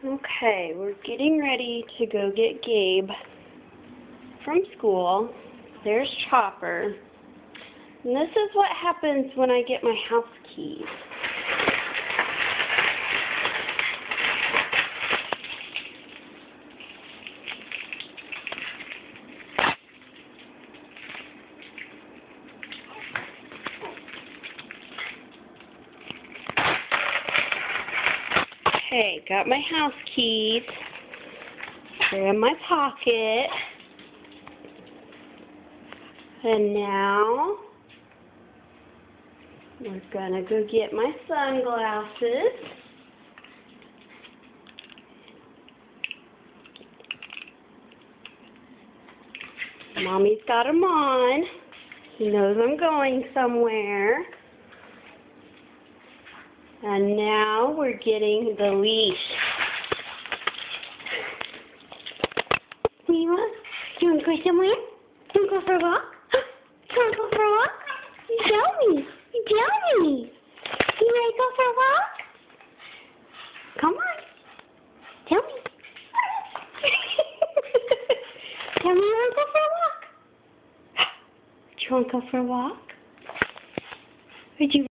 Okay, we're getting ready to go get Gabe from school. There's Chopper. And this is what happens when I get my house keys. Okay, got my house keys. They're in my pocket. And now we're gonna go get my sunglasses. Mommy's got them on. He knows I'm going somewhere. And now we're getting the leash. Mima, you want to go somewhere? You want to go for a walk? You want to go for a walk? You tell me. You tell me. You ready to go for a walk? Come on. Tell me. Tell me you want to go for a walk. Do you want to go for a walk? Would you